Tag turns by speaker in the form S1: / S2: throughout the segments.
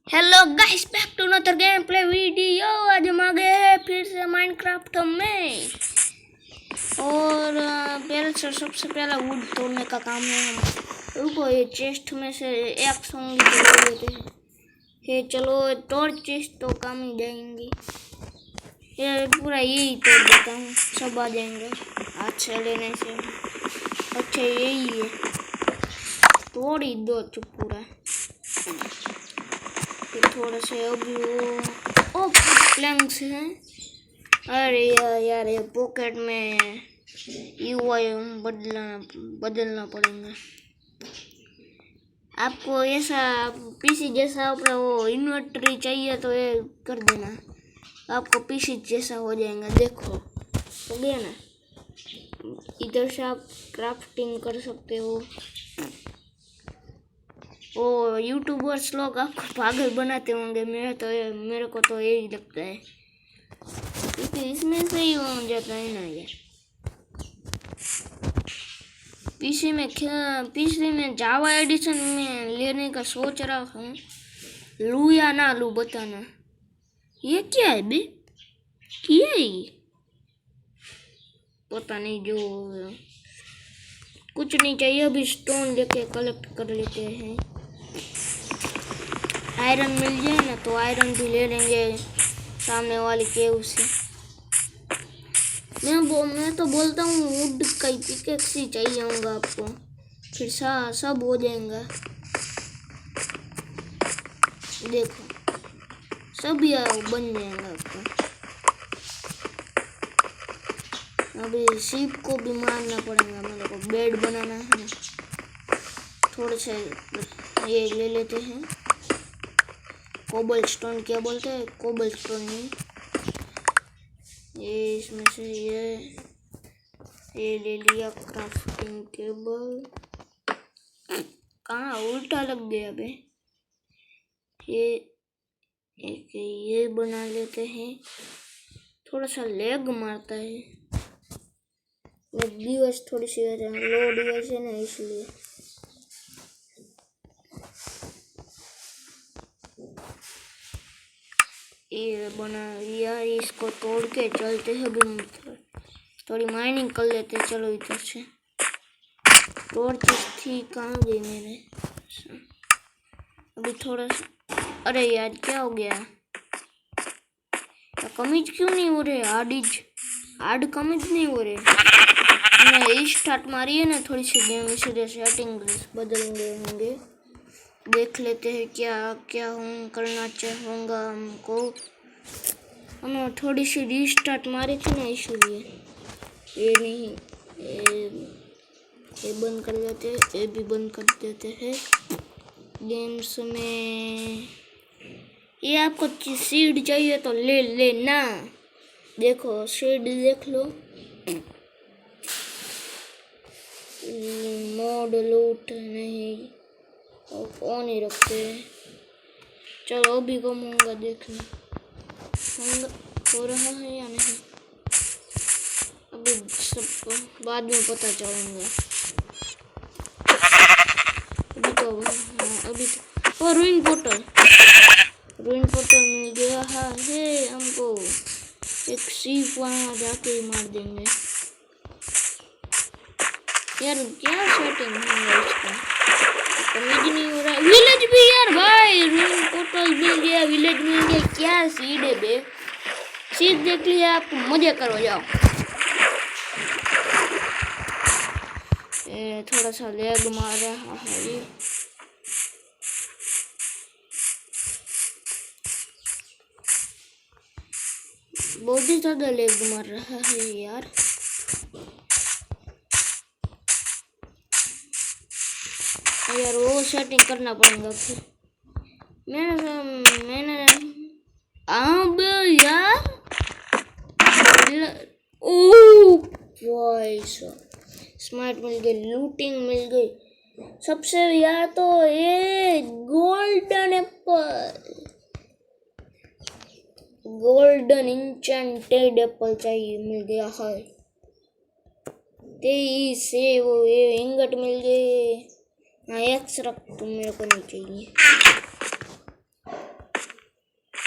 S1: Hello guys, back to another game play video. आज हम आ गए हैं फिर से माइनक्राफ्ट में। और पहले से सबसे पहला वुड तोड़ने का काम है। हम रुको, ये चेस्ट में से एक सॉन्ग तोड़ लेते हैं। ये चलो टॉर्च चेस्ट तो काम ही जाएंगी। ये पूरा यही तोड़ देता हूँ, सब आ जाएंगे हाथ से लेने से। अच्छा यही है, तोड़ ही दो चुप पूरा। थोड़ा से अभी वो प्लैंक्स हैं। अरे यार ये पॉकेट में यूआई बदलना पड़ेगा। आपको ऐसा पीसी जैसा अपना वो इन्वर्टरी चाहिए तो ये कर देना, आपको पीसी जैसा हो जाएगा। देखो हो गया ना। इधर से आप क्राफ्टिंग कर सकते हो। वो यूट्यूबर्स लोग आपको पागल बनाते होंगे, मेरे को तो यही लगता है, क्योंकि इसमें से ही हो जाता है ना यार। पीसी में जावा एडिशन में लेने का सोच रहा हूँ। लूँ या ना लूँ बताना। ये क्या है बे, क्या है ये? पता नहीं, जो कुछ नहीं चाहिए। अभी स्टोन लेके कलेक्ट कर लेते हैं। आयरन मिल जाए ना तो आयरन भी ले लेंगे सामने वाले केव से। मैं तो बोलता हूँ वुड का ही पिकेक्स ही चाहिए होगा आपको, फिर सब हो जाएगा। देखो सब यार बन जाएगा आपका। अभी सीप को भी मारना पड़ेगा, मेरे को बेड बनाना है ना। थोड़े से ये ले लेते हैं। कोबल स्टोन क्या बोलते हैं, कोबल स्टोन नहीं। ये इसमें से ये ले लिया। क्राफ्टिंग टेबल कहाँ उल्टा लग गया बे। ये बना लेते हैं। थोड़ा सा लेग मारता है, डिवाइस थोड़ी सी लो डिवाइस है ना, इसलिए। ये बना लिया, इसको तोड़ के चलते हैं। अभी थोड़ी माइनिंग कर लेते। चलो इधर से टॉर्च थी, कहाँ गई मेरे। अभी थोड़ा सा, अरे यार क्या हो गया, कमिज क्यों नहीं हो रहे? हार्ड कमिज नहीं हो रहे। मैंने स्टार्ट मारी है ना थोड़ी सी गेम, इसलिए सेटिंग बदलेंगे होंगे। देख लेते हैं क्या क्या करना चाहूँगा हमको। हम थोड़ी सी रीस्टार्ट मारी थी ना, इसलिए। ये नहीं, ये बंद कर देते हैं, ये भी बंद कर देते हैं। गेम्स में ये आपको सीड चाहिए तो ले लेना। देखो सीड देख लो। मोड लूट नहीं, ऑन ही रखते हैं। चलो अभी घूमूंगा, देखना हो रहा है या नहीं। अभी सबको बाद में पता चलेगा। अभी तो और रूइन पोर्टल मिल गया है हमको। एक सीप वहाँ जाके ही मार देंगे। यार क्या सेटिंग है इसका, समझ नहीं हो रहा। विलेज भी यार भाई, रूइन पोर्टल मिल गया, विलेज मिल गया। क्या सीड है बे, सीड देख लिया आप, मजे करो जाओ। थोड़ा सा लेग मार रहा है ये। बहुत ही ज्यादा लेग मार रहा है यार। यार वो सेटिंग करना पड़ेगा फिर। मैंने अब यार ओ भाई स्मार्ट मिल गई, लूटिंग मिल गई सबसे। यार तो ये गोल्डन इंचेंटेड एप्पल चाहिए, मिल गया है। से वो ये इंगट मिल गए। हाँ एक्स रख, तुम मेरे को नहीं चाहिए।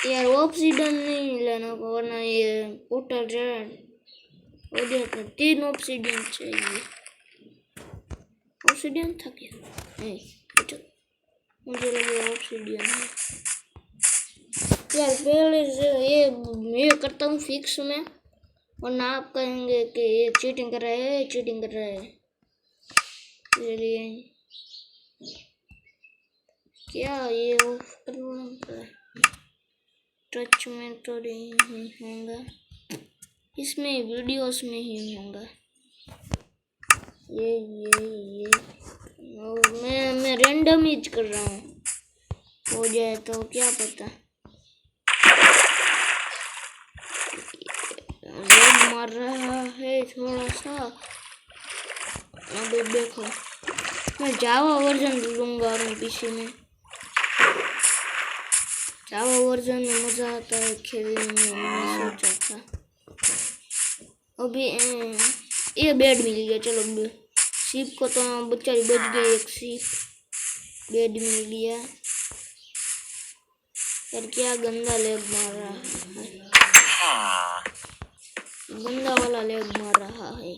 S1: यार ऑब्सीडियन नहीं लेना वरना ये पोर्टल जो हो जाता 3 ऑब्सीडियन चाहिए। ऑब्सीडियन था क्या? नहीं अच्छा मुझे लगा ऑब्सीडियन है। यार पहले से ये करता हूँ फिक्स में वरना आप कहेंगे कि ये चीटिंग कर रहा है चीटिंग कर रहा है। इसलिए क्या ये ऑफ करना टच में तो नहीं होगा, इसमें वीडियोस में ही होगा। ये और मैं रैंडम ही कर रहा हूँ, हो जाए तो क्या पता। रेड मार रहा है थोड़ा सा। अभी देखो मैं जावा वर्जन लूँगा अपने पीसी में। जावा वर्जन में मज़ा आता है खेलने में, मैं सोचा था। अभी ये बेड मिल गया, चलो सीप को तो बेचारी बच गई, एक सीप बेड मिल गया। यार क्या गंदा लेग मार रहा है, गंदा वाला लेग मार रहा है।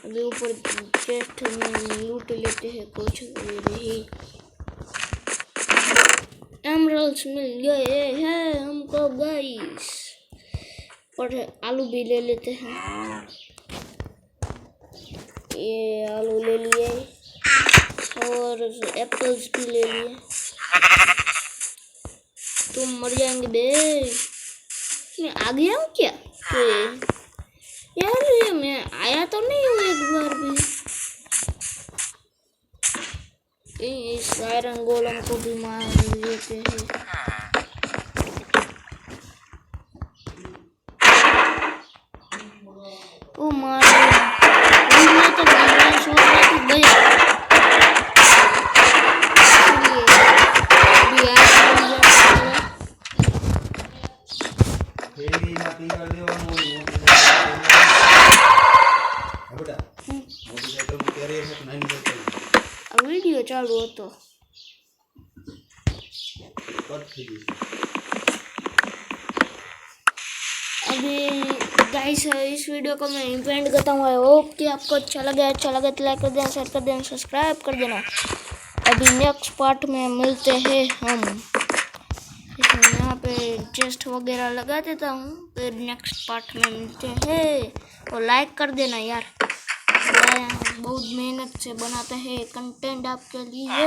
S1: अभी ऊपर चेस्ट में लूट लेते हैं कुछ भी। एमरल्ड्स मिल गए हैं हमको गाइस, और आलू भी ले लेते हैं। ये आलू ले लिए और एप्पल्स भी ले लिए। तुम मर जाएंगे बे। मैं आ गया हूँ क्या? यार ये मैं आया तो नहीं हूँ एक बार भी। इस आयरन गोलम को भी मार देते हैं। ओ मार तो वीडियो चालू હતો। अभी गाइस इस वीडियो को मैं इवेंट करता हूँ। आई होप कि आपको अच्छा लगे तो लाइक कर देना, शेयर कर देना, सब्सक्राइब कर देना। अभी नेक्स्ट पार्ट में मिलते हैं हम। यहाँ पे चेस्ट वगैरह लगा देता हूँ, फिर नेक्स्ट पार्ट में मिलते हैं। और लाइक कर देना यार, बहुत मेहनत से बनाते हैं कंटेंट आपके लिए।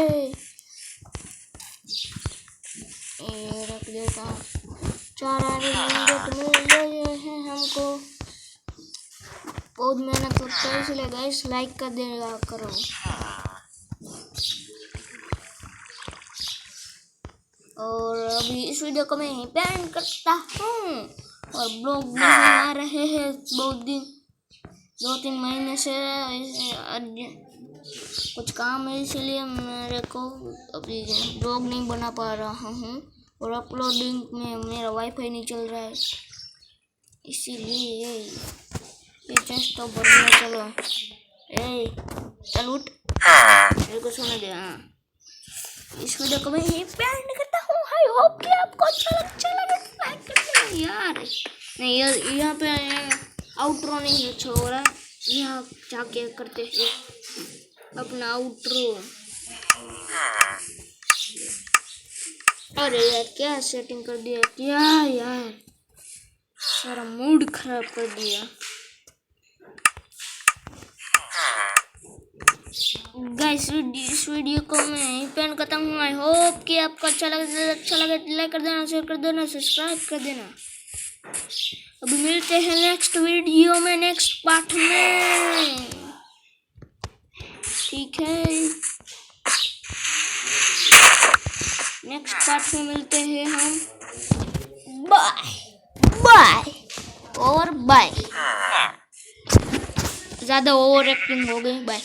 S1: ये रख देता हूँ, 4 आयरन मिल गए हैं हमको। बहुत मेहनत होता है इसलिए गाइस लाइक कर देगा करो। और अभी इस वीडियो को मैं एंड करता हूँ। और ब्लॉग नहीं आ रहे हैं बहुत दिन, 2-3 महीने से कुछ काम है इसलिए मेरे को अभी ब्लॉग नहीं बना पा रहा हूँ। और अपलोडिंग में मेरा वाईफाई नहीं चल रहा है इसीलिए। ये चेस्ट तो बढ़िया। चलो चल उठ, मेरे को सुना दे। हाँ इस वीडियो को मैं यहीं पे एंड करता हूँ। आई होप कि आपको अच्छा लगे लाइक कर देना यार। नहीं यहाँ पे आउटरो नहीं अच्छा हो रहा, यहाँ जाके करते हैं अपना आउटरो। अरे यार क्या सेटिंग कर दिया, क्या यार सारा मूड खराब कर दिया। गाइस इस वीडियो को मैं पेन करता हूँ। आई होप कि आपको अच्छा लगे लाइक कर देना, शेयर कर देना, सब्सक्राइब कर देना। अभी मिलते हैं नेक्स्ट वीडियो में, नेक्स्ट पार्ट में, ठीक है। नेक्स्ट पार्ट में मिलते हैं हम। बाय बाय और बाय। ज़्यादा ओवर एक्टिंग हो गई, बाय।